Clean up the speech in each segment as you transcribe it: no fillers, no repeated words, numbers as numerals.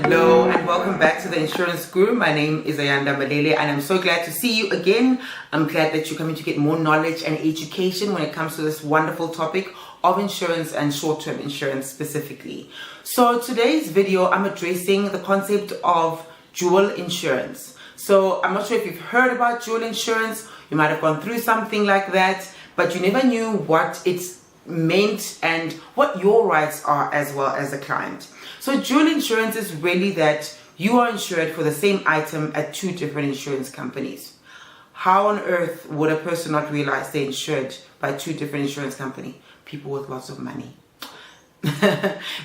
Hello and welcome back to the Insurance Guru. My name is Ayanda Malele and I'm so glad to see you again. I'm glad that you're coming to get more knowledge and education when it comes to this wonderful topic of insurance and short-term insurance specifically. So today's video, I'm addressing the concept of dual insurance. So I'm not sure if you've heard about dual insurance. You might have gone through something like that, but you never knew what it's meant and what your rights are as well as a client. So dual insurance is really that you are insured for the same item at two different insurance companies. How on earth would a person not realize they're insured by two different insurance companies? People with lots of money.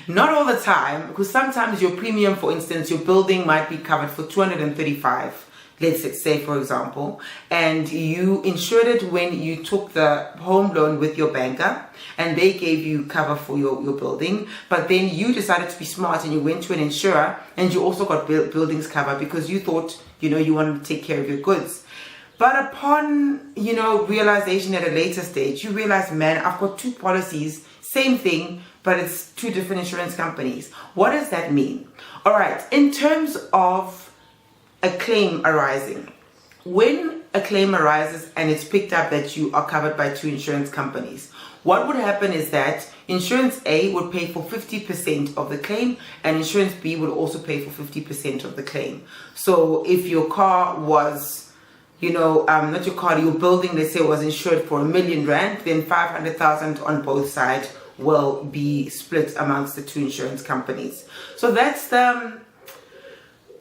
Not all the time, because sometimes your premium, for instance, your building might be covered for 235. Let's say, for example, and you insured it when you took the home loan with your banker and they gave you cover for your building, but then you decided to be smart and you went to an insurer and you also got buildings cover because you thought, you wanted to take care of your goods. But upon, realization at a later stage, you realize, man, I've got two policies, same thing, but it's two different insurance companies. What does that mean? All right, in terms of a claim arising. When a claim arises and it's picked up that you are covered by two insurance companies, what would happen is that insurance A would pay for 50% of the claim and insurance B would also pay for 50% of the claim. So if your car was, not your car, your building, let's say, was insured for R1 million, then 500,000 on both sides will be split amongst the two insurance companies. So that's the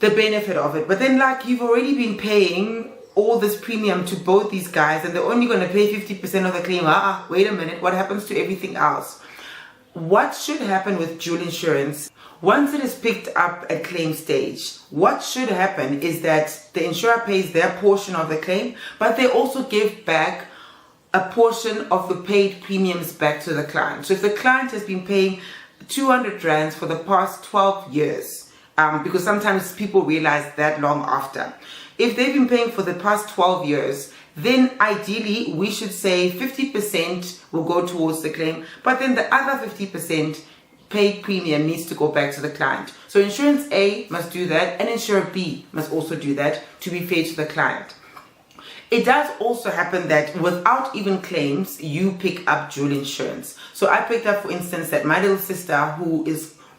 benefit of it. But then, you've already been paying all this premium to both these guys and they're only going to pay 50% of the claim. Wait a minute, what happens to everything else? What should happen with dual insurance? Once it is picked up at claim stage, what should happen is that the insurer pays their portion of the claim, but they also give back a portion of the paid premiums back to the client. So if the client has been paying 200 Rand for the past 12 years, because sometimes people realize that long after. If they've been paying for the past 12 years, then ideally we should say 50% will go towards the claim, but then the other 50% paid premium needs to go back to the client. So insurance A must do that and insurer B must also do that to be fair to the client. It does also happen that without even claims, you pick up dual insurance. So I picked up, for instance, that my little sister who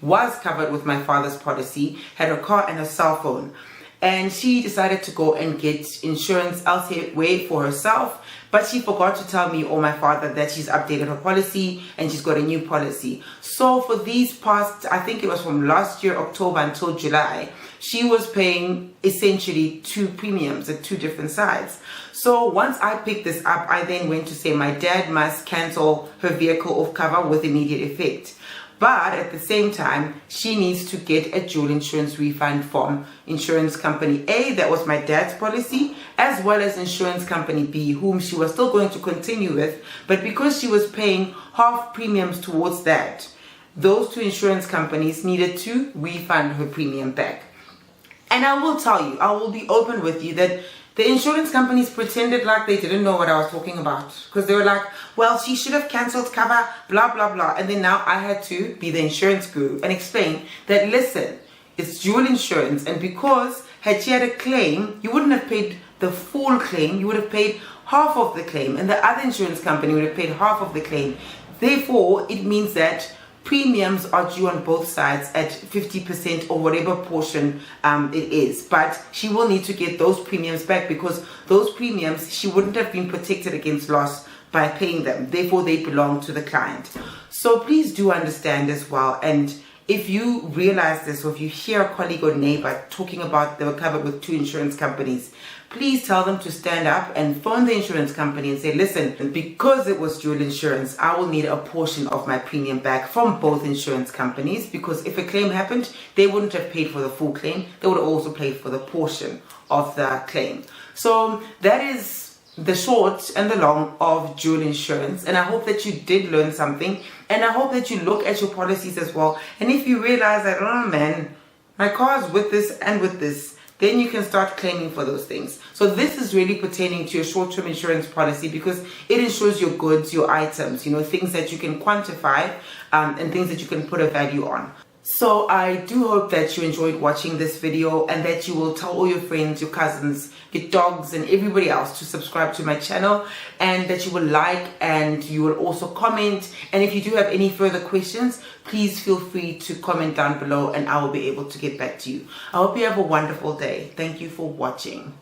was covered with my father's policy, had a car and a cell phone. And she decided to go and get insurance elsewhere for herself, but she forgot to tell me or my father that she's updated her policy and she's got a new policy. So for these past, I think it was from last year, October until July, she was paying essentially two premiums at two different sides. So once I picked this up, I then went to say my dad must cancel her vehicle off cover with immediate effect. But at the same time, she needs to get a dual insurance refund from insurance company A, that was my dad's policy, as well as insurance company B, whom she was still going to continue with. But because she was paying half premiums towards that, those two insurance companies needed to refund her premium back. And I will tell you, I will be open with you that the insurance companies pretended like they didn't know what I was talking about. Because they were like, well, she should have cancelled cover, blah, blah, blah. And then now I had to be the insurance guru and explain that, listen, it's dual insurance. And because had she had a claim, you wouldn't have paid the full claim. You would have paid half of the claim. And the other insurance company would have paid half of the claim. Therefore, it means that premiums are due on both sides at 50% or whatever portion it is. But she will need to get those premiums back because those premiums, she wouldn't have been protected against loss by paying them. Therefore, they belong to the client. So please do understand as well. And if you realize this, or if you hear a colleague or neighbor talking about they were covered with two insurance companies, please tell them to stand up and phone the insurance company and say, listen, because it was dual insurance, I will need a portion of my premium back from both insurance companies, because if a claim happened, they wouldn't have paid for the full claim. They would have also paid for the portion of the claim. So that is the short and the long of dual insurance. And I hope that you did learn something. And I hope that you look at your policies as well. And if you realize that, oh man, my car is with this and with this, then you can start claiming for those things. So this is really pertaining to your short-term insurance policy because it insures your goods, your items, things that you can quantify and things that you can put a value on. So I do hope that you enjoyed watching this video and that you will tell all your friends, your cousins, your dogs and everybody else to subscribe to my channel, and that you will like and you will also comment. And if you do have any further questions, please feel free to comment down below and I will be able to get back to you. I hope you have a wonderful day. Thank you for watching.